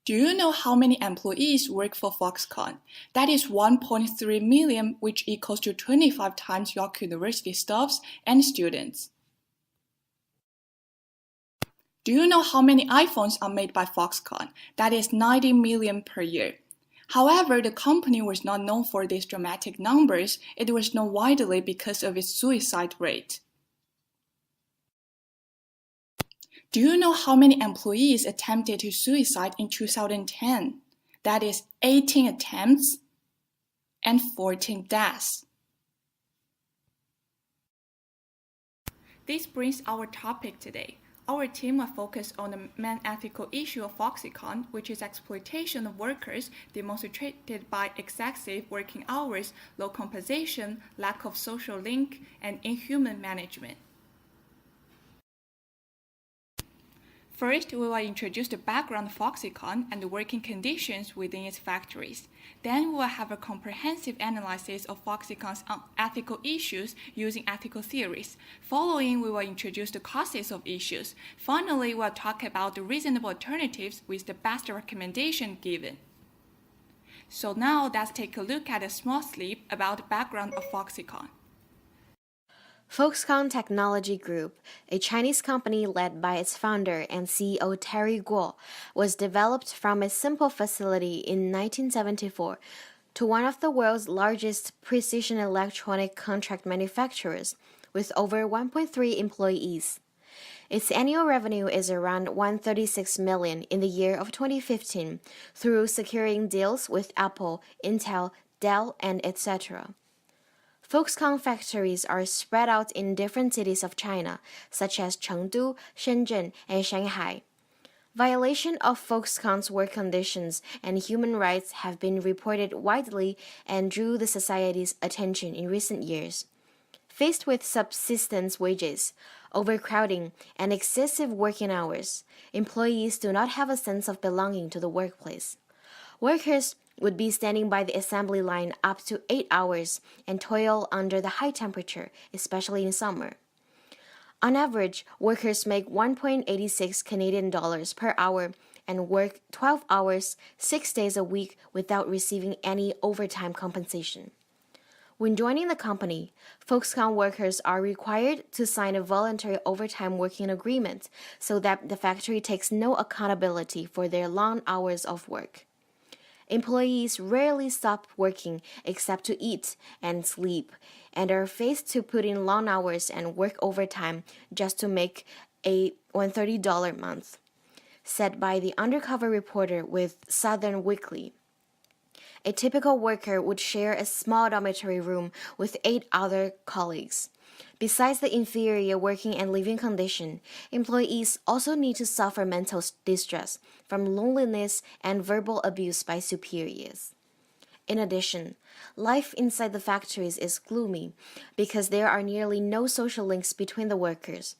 Do you know how many employees work for Foxconn? That is 1.3 million, which equals to 25 times York University staffs and students. Do you know how many iPhones are made by Foxconn? That is 90 million per year. However, the company was not known for these dramatic numbers. It was known widely because of its suicide rate. Do you know how many employees attempted to suicide in 2010? That is 18 attempts and 14 deaths. This brings our topic today. Our team will focus on the main ethical issue of Foxconn, which is exploitation of workers demonstrated by excessive working hours, low compensation, lack of social link, and inhuman management. First, we will introduce the background of Foxconn and the working conditions within its factories. Then we will have a comprehensive analysis of Foxconn's ethical issues using ethical theories. Following, we will introduce the causes of issues. Finally, we will talk about the reasonable alternatives with the best recommendation given. So now let's take a look at a small slip about the background of Foxconn. Foxconn Technology Group, a Chinese company led by its founder and CEO Terry Guo, was developed from a simple facility in 1974 to one of the world's largest precision electronic contract manufacturers, with over 1.3 employees. Its annual revenue is around $136 million in the year of 2015 through securing deals with Apple, Intel, Dell, and etc. Foxconn factories are spread out in different cities of China, such as Chengdu, Shenzhen, and Shanghai. Violation of Foxconn's work conditions and human rights have been reported widely and drew the society's attention in recent years. Faced with subsistence wages, overcrowding, and excessive working hours, employees do not have a sense of belonging to the workplace. Workers would be standing by the assembly line up to 8 hours and toil under the high temperature, especially in summer. On average, workers make 1.86 Canadian dollars per hour and work 12 hours, 6 days a week without receiving any overtime compensation. When joining the company, Foxconn workers are required to sign a voluntary overtime working agreement so that the factory takes no accountability for their long hours of work. Employees rarely stop working except to eat and sleep, and are faced to put in long hours and work overtime just to make a $130 month, said by the undercover reporter with Southern Weekly. A typical worker would share a small dormitory room with 8 other colleagues. Besides the inferior working and living condition, employees also need to suffer mental distress from loneliness and verbal abuse by superiors. In addition, life inside the factories is gloomy because there are nearly no social links between the workers.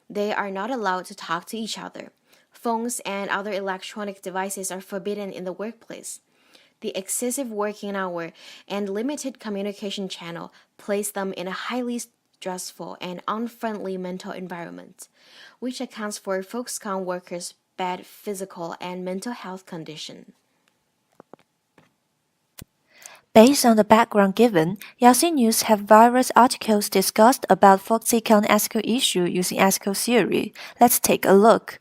They are not allowed to talk to each other. Phones and other electronic devices are forbidden in the workplace. The excessive working hour and limited communication channel place them in a highly stressful and unfriendly mental environment, which accounts for Foxconn workers' bad physical and mental health condition. Based on the background given, Yahoo News have various articles discussed about Foxconn ethical issue using ethical theory. Let's take a look.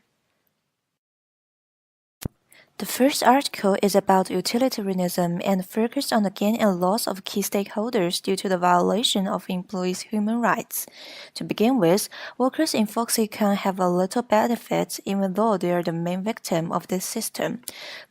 The first article is about utilitarianism and focused on the gain and loss of key stakeholders due to the violation of employees' human rights. To begin with, workers in Foxconn have a little benefit even though they are the main victim of this system.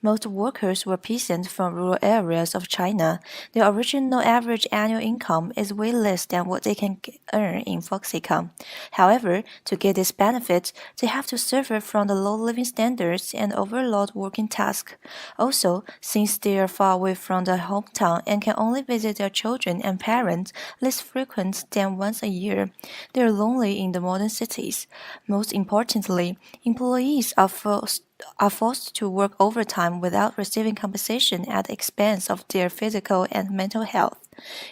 Most workers were peasants from rural areas of China. Their original average annual income is way less than what they can earn in Foxconn. However, to get this benefit, they have to suffer from the low living standards and overload working task. Also, since they are far away from their hometown and can only visit their children and parents less frequent than once a year, they are lonely in the modern cities. Most importantly, employees are forced are forced to work overtime without receiving compensation at the expense of their physical and mental health.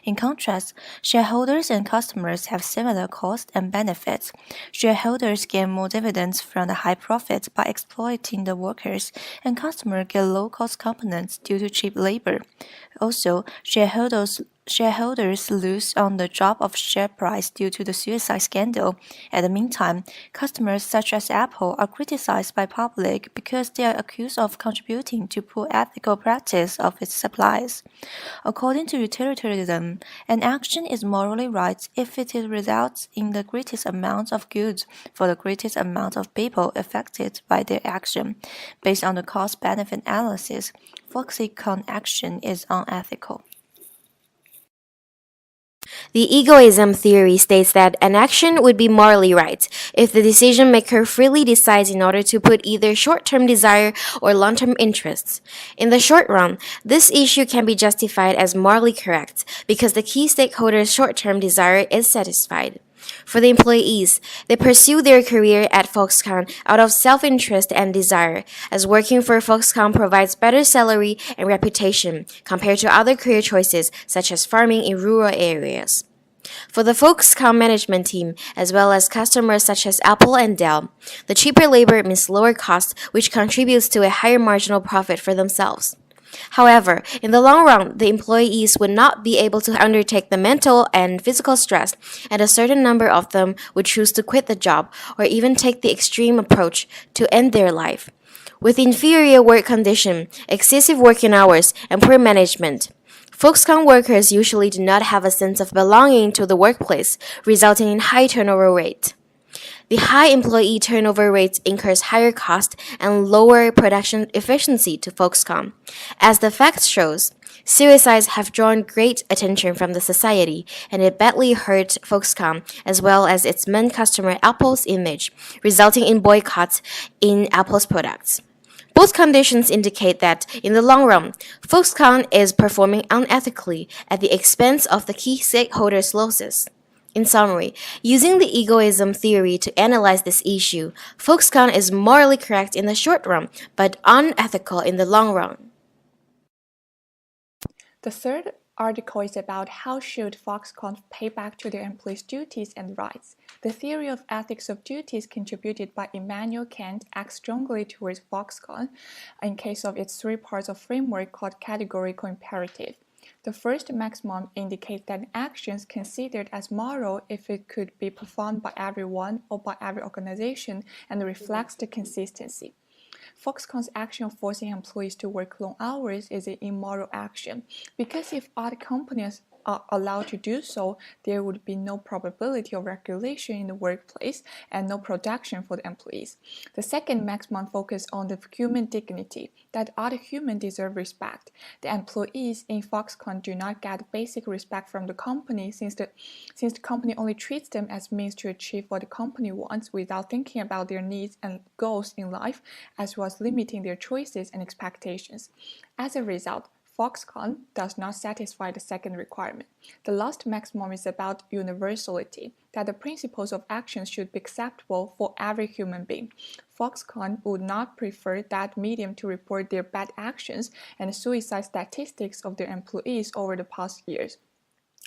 In contrast, shareholders and customers have similar costs and benefits. Shareholders gain more dividends from the high profits by exploiting the workers, and customers get low-cost components due to cheap labor. Also, shareholders lose on the drop of share price due to the suicide scandal. At the meantime, customers such as Apple are criticized by public because they are accused of contributing to poor ethical practice of its suppliers. According to utilitarianism, an action is morally right if it results in the greatest amount of goods for the greatest amount of people affected by their action. Based on the cost-benefit analysis, Foxconn action is unethical. The egoism theory states that an action would be morally right if the decision maker freely decides in order to put either short-term desire or long-term interests. In the short run, this issue can be justified as morally correct because the key stakeholder's short-term desire is satisfied. For the employees, they pursue their career at Foxconn out of self-interest and desire, as working for Foxconn provides better salary and reputation compared to other career choices such as farming in rural areas. For the Foxconn management team, as well as customers such as Apple and Dell, the cheaper labor means lower costs, which contributes to a higher marginal profit for themselves. However, in the long run, the employees would not be able to undertake the mental and physical stress, and a certain number of them would choose to quit the job or even take the extreme approach to end their life. With inferior work condition, excessive working hours, and poor management, Foxconn workers usually do not have a sense of belonging to the workplace, resulting in high turnover rate. The high employee turnover rates incurs higher cost and lower production efficiency to Foxconn. As the fact shows, suicides have drawn great attention from the society, and it badly hurt Foxconn as well as its main customer Apple's image, resulting in boycotts in Apple's products. Both conditions indicate that, in the long run, Foxconn is performing unethically at the expense of the key stakeholders' losses. In summary, using the egoism theory to analyze this issue, Foxconn is morally correct in the short run, but unethical in the long run. The third article is about how should Foxconn pay back to their employees' duties and rights. The theory of ethics of duties contributed by Immanuel Kant acts strongly towards Foxconn in case of its three parts of framework called categorical imperative. The first maximum indicates that an action is considered as moral if it could be performed by everyone or by every organization and reflects the consistency. Foxconn's action of forcing employees to work long hours is an immoral action, because if other companies are allowed to do so, there would be no probability of regulation in the workplace and no protection for the employees. The second maximum focuses on the human dignity, that other humans deserve respect. The employees in Foxconn do not get basic respect from the company since the company only treats them as means to achieve what the company wants without thinking about their needs and goals in life, as well as limiting their choices and expectations. As a result, Foxconn does not satisfy the second requirement. The last maximum is about universality, that the principles of action should be acceptable for every human being. Foxconn would not prefer that medium to report their bad actions and suicide statistics of their employees over the past years.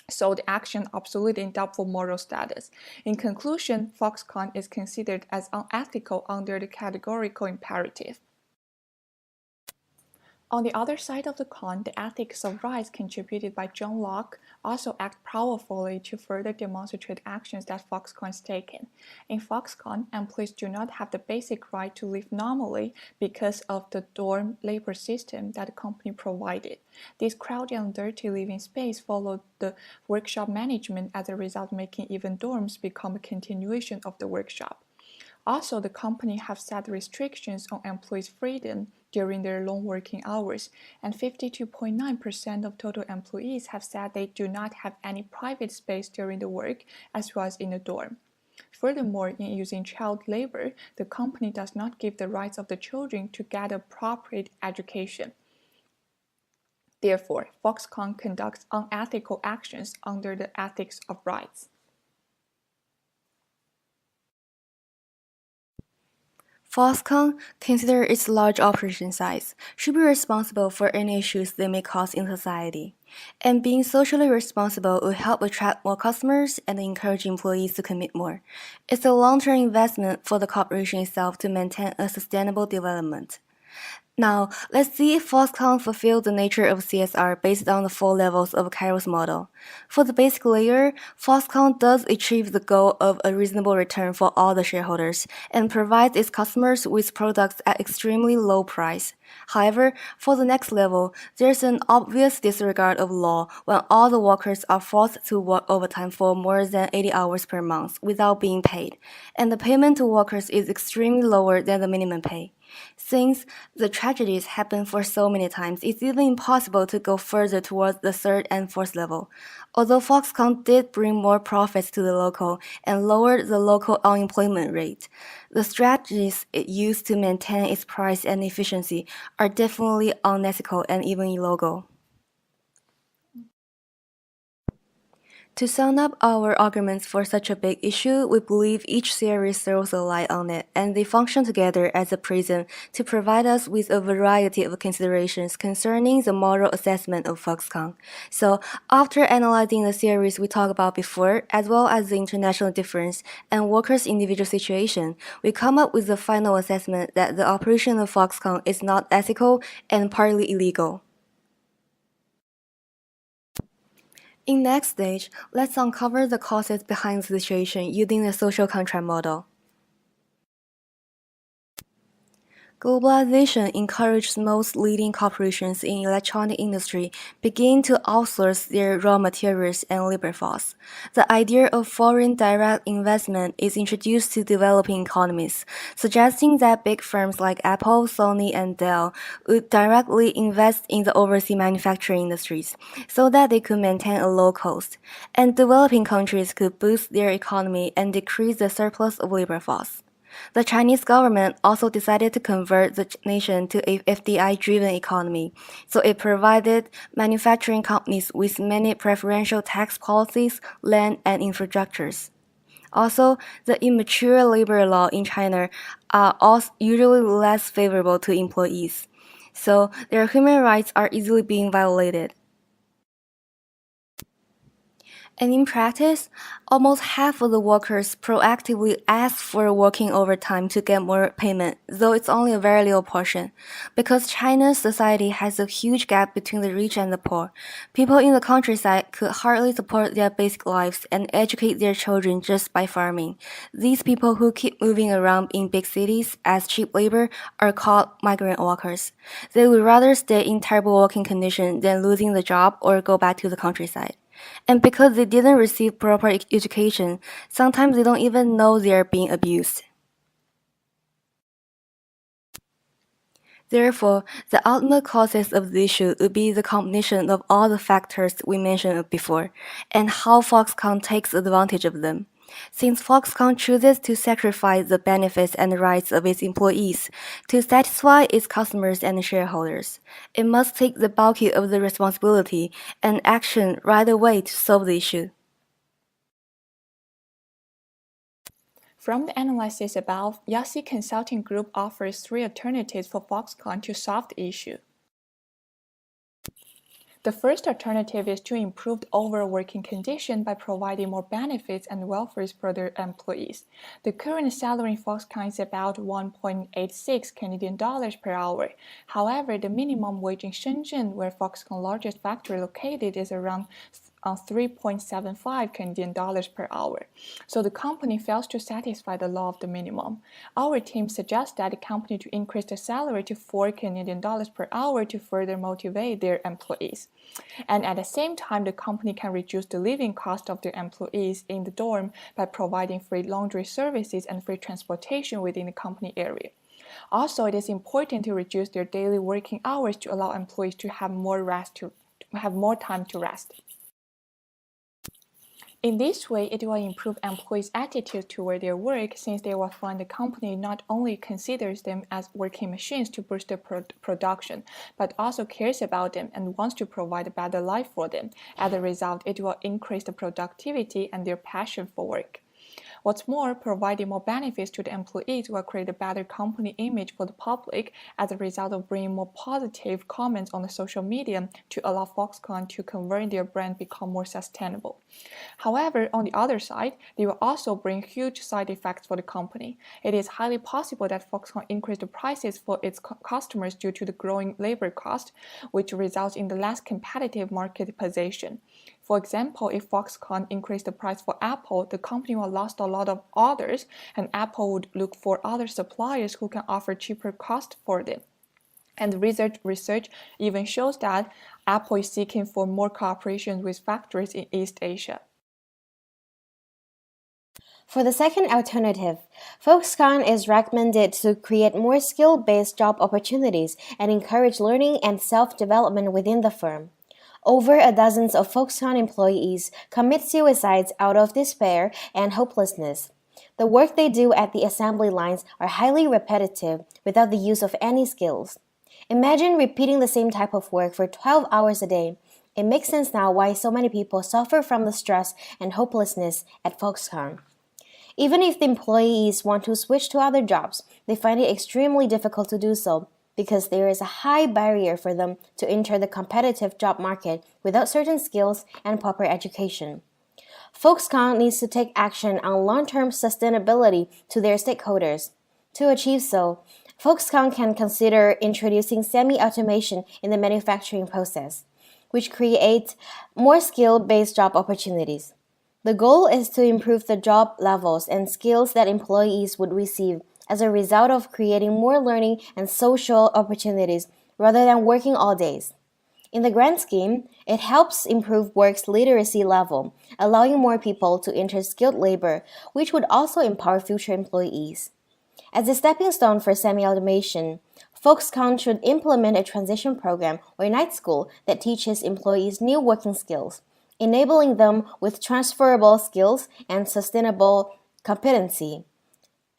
So the action obsolete in doubtful moral status. In conclusion, Foxconn is considered as unethical under the categorical imperative. On the other side of the coin, the ethics of rights contributed by John Locke also act powerfully to further demonstrate actions that Foxconn has taken. In Foxconn, employees do not have the basic right to live normally because of the dorm labor system that the company provided. This crowded and dirty living space followed the workshop management, as a result making even dorms become a continuation of the workshop. Also, the company have set restrictions on employees' freedom during their long working hours, and 52.9% of total employees have said they do not have any private space during the work as well as in the dorm. Furthermore, in using child labor, the company does not give the rights of the children to get appropriate education. Therefore, Foxconn conducts unethical actions under the ethics of rights. Foxconn, consider its large operation size, should be responsible for any issues they may cause in society. And being socially responsible will help attract more customers and encourage employees to commit more. It's a long-term investment for the corporation itself to maintain a sustainable development. Now, let's see if Foxconn fulfills the nature of CSR based on the 4 levels of Kairos model. For the basic layer, Foxconn does achieve the goal of a reasonable return for all the shareholders and provides its customers with products at extremely low price. However, for the next level, there's an obvious disregard of law when all the workers are forced to work overtime for more than 80 hours per month without being paid, and the payment to workers is extremely lower than the minimum pay. Since the tragedies happen for so many times, it's even impossible to go further towards the 3rd and 4th level. Although Foxconn did bring more profits to the local and lowered the local unemployment rate, the strategies it used to maintain its price and efficiency are definitely unethical and even illegal. To sum up our arguments for such a big issue, we believe each series throws a light on it, and they function together as a prism to provide us with a variety of considerations concerning the moral assessment of Foxconn. So, after analyzing the series we talked about before, as well as the international difference and workers' individual situation, we come up with the final assessment that the operation of Foxconn is not ethical and partly illegal. In next stage, let's uncover the causes behind the situation using the social contract model. Globalization encouraged most leading corporations in electronic industry begin to outsource their raw materials and labor force. The idea of foreign direct investment is introduced to developing economies, suggesting that big firms like Apple, Sony, and Dell would directly invest in the overseas manufacturing industries so that they could maintain a low cost, and developing countries could boost their economy and decrease the surplus of labor force. The Chinese government also decided to convert the nation to a FDI-driven economy, so it provided manufacturing companies with many preferential tax policies, land, and infrastructures. Also, the immature labor law in China are also usually less favorable to employees, so their human rights are easily being violated. And in practice, almost half of the workers proactively ask for working overtime to get more payment, though it's only a very little portion. Because China's society has a huge gap between the rich and the poor, people in the countryside could hardly support their basic lives and educate their children just by farming. These people who keep moving around in big cities as cheap labor are called migrant workers. They would rather stay in terrible working conditions than losing the job or go back to the countryside. And because they didn't receive proper education, sometimes they don't even know they are being abused. Therefore, the ultimate causes of the issue would be the combination of all the factors we mentioned before, and how Foxconn takes advantage of them. Since Foxconn chooses to sacrifice the benefits and rights of its employees to satisfy its customers and shareholders, it must take the bulk of the responsibility and action right away to solve the issue. From the analysis above, Yasi Consulting Group offers 3 alternatives for Foxconn to solve the issue. The first alternative is to improve the overall working condition by providing more benefits and welfare for their employees. The current salary in Foxconn is about 1.86 Canadian dollars per hour. However, the minimum wage in Shenzhen, where Foxconn's largest factory located, is around 3.75 Canadian dollars per hour. So the company fails to satisfy the law of the minimum. Our team suggests that the company to increase the salary to 4 Canadian dollars per hour to further motivate their employees. And at the same time, the company can reduce the living cost of their employees in the dorm by providing free laundry services and free transportation within the company area. Also, it is important to reduce their daily working hours to allow employees to have more time to rest. In this way, it will improve employees' attitude toward their work, since they will find the company not only considers them as working machines to boost their production, but also cares about them and wants to provide a better life for them. As a result, it will increase the productivity and their passion for work. What's more, providing more benefits to the employees will create a better company image for the public as a result of bringing more positive comments on the social media to allow Foxconn to convert their brand become more sustainable. However, on the other side, they will also bring huge side effects for the company. It is highly possible that Foxconn increase the prices for its customers due to the growing labor cost, which results in the less competitive market position. For example, if Foxconn increased the price for Apple, the company will lose a lot of orders, and Apple would look for other suppliers who can offer cheaper cost for them. And research even shows that Apple is seeking for more cooperation with factories in East Asia. For the second alternative, Foxconn is recommended to create more skill-based job opportunities and encourage learning and self-development within the firm. Over a dozen of Foxconn employees commit suicides out of despair and hopelessness. The work they do at the assembly lines are highly repetitive without the use of any skills. Imagine repeating the same type of work for 12 hours a day. It makes sense now why so many people suffer from the stress and hopelessness at Foxconn. Even if the employees want to switch to other jobs, they find it extremely difficult to do so because there is a high barrier for them to enter the competitive job market without certain skills and proper education. Foxconn needs to take action on long-term sustainability to their stakeholders. To achieve so, Foxconn can consider introducing semi-automation in the manufacturing process, which creates more skill-based job opportunities. The goal is to improve the job levels and skills that employees would receive as a result of creating more learning and social opportunities rather than working all days. In the grand scheme, it helps improve work's literacy level, allowing more people to enter skilled labor, which would also empower future employees. As a stepping stone for semi-automation, Foxconn should implement a transition program or night school that teaches employees new working skills, enabling them with transferable skills and sustainable competency.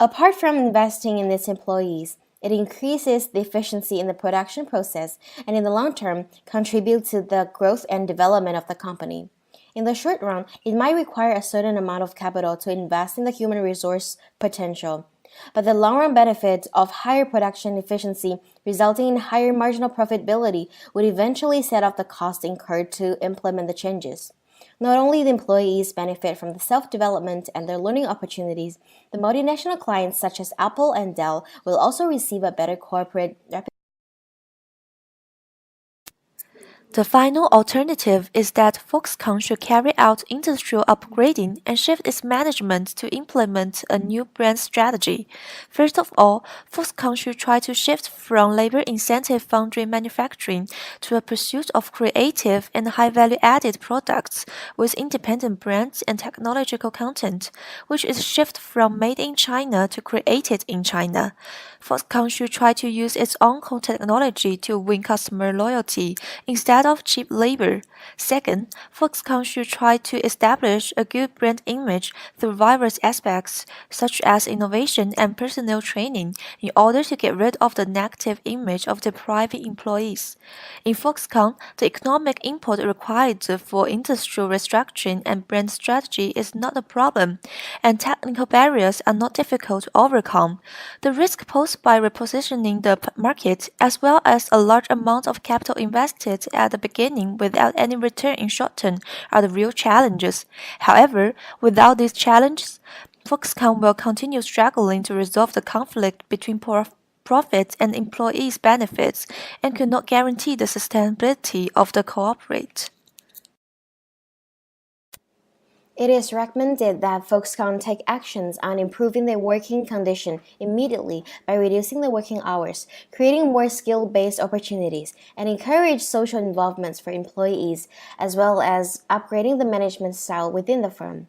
Apart from investing in its employees, it increases the efficiency in the production process and in the long term contributes to the growth and development of the company. In the short run, it might require a certain amount of capital to invest in the human resource potential, but the long-run benefits of higher production efficiency resulting in higher marginal profitability would eventually set off the cost incurred to implement the changes. Not only the employees benefit from the self-development and their learning opportunities, the multinational clients such as Apple and Dell will also receive a better corporate reputation. The final alternative is that Foxconn should carry out industrial upgrading and shift its management to implement a new brand strategy. First of all, Foxconn should try to shift from labor incentive foundry manufacturing to a pursuit of creative and high value added products with independent brands and technological content, which is shift from made in China to created in China. Foxconn should try to use its own core technology to win customer loyalty instead of cheap labor. Second, Foxconn should try to establish a good brand image through various aspects, such as innovation and personnel training, in order to get rid of the negative image of the private employees. In Foxconn, the economic input required for industrial restructuring and brand strategy is not a problem, and technical barriers are not difficult to overcome. The risk posed by repositioning the market, as well as a large amount of capital invested at the beginning without any return in short term, are the real challenges. However, without these challenges, Foxconn will continue struggling to resolve the conflict between profits and employees' benefits and could not guarantee the sustainability of the cooperate. It is recommended that Foxconn take actions on improving their working condition immediately by reducing the working hours, creating more skill-based opportunities, and encourage social involvements for employees, as well as upgrading the management style within the firm.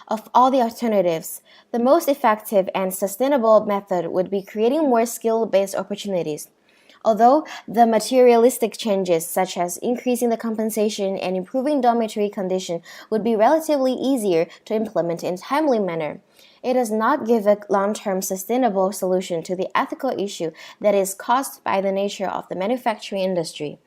Of all the alternatives, the most effective and sustainable method would be creating more skill-based opportunities. Although the materialistic changes such as increasing the compensation and improving dormitory condition would be relatively easier to implement in a timely manner, it does not give a long-term sustainable solution to the ethical issue that is caused by the nature of the manufacturing industry.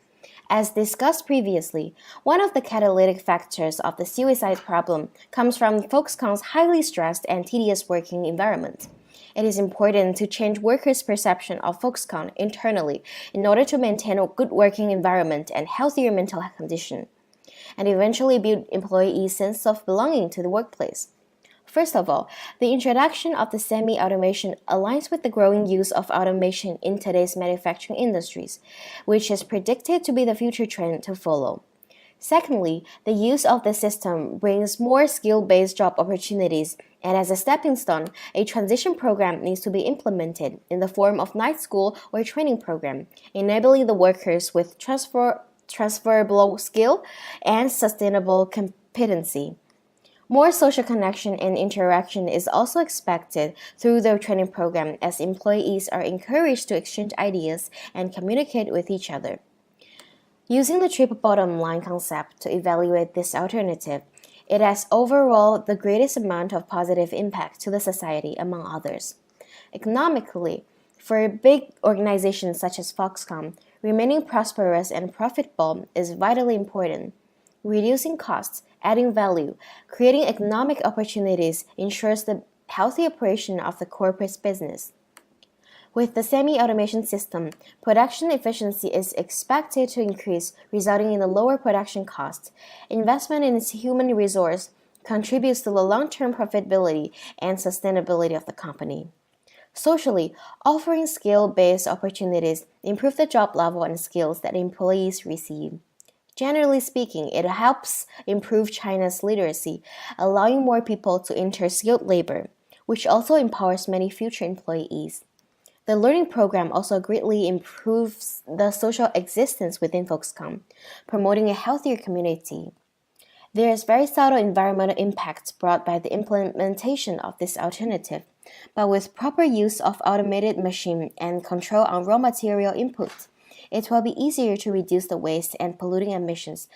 As discussed previously, one of the catalytic factors of the suicide problem comes from Foxconn's highly stressed and tedious working environment. It is important to change workers' perception of Foxconn internally in order to maintain a good working environment and healthier mental condition, and eventually build employees' sense of belonging to the workplace. First of all, the introduction of the semi-automation aligns with the growing use of automation in today's manufacturing industries, which is predicted to be the future trend to follow. Secondly, the use of the system brings more skill-based job opportunities, and as a stepping stone, a transition program needs to be implemented in the form of night school or training program, enabling the workers with transferable skill and sustainable competency. More social connection and interaction is also expected through the training program as employees are encouraged to exchange ideas and communicate with each other. Using the triple bottom line concept to evaluate this alternative, it has overall the greatest amount of positive impact to the society among others. Economically, for big organizations such as Foxconn, remaining prosperous and profitable is vitally important. Reducing costs, adding value, creating economic opportunities ensures the healthy operation of the corporate business. With the semi-automation system, production efficiency is expected to increase, resulting in a lower production cost. Investment in its human resource contributes to the long-term profitability and sustainability of the company. Socially, offering skill-based opportunities improve the job level and skills that employees receive. Generally speaking, it helps improve China's literacy, allowing more people to enter skilled labor, which also empowers many future employees. The learning program also greatly improves the social existence within Foxconn, promoting a healthier community. There is very subtle environmental impacts brought by the implementation of this alternative, but with proper use of automated machine and control on raw material input, it will be easier to reduce the waste and polluting emissions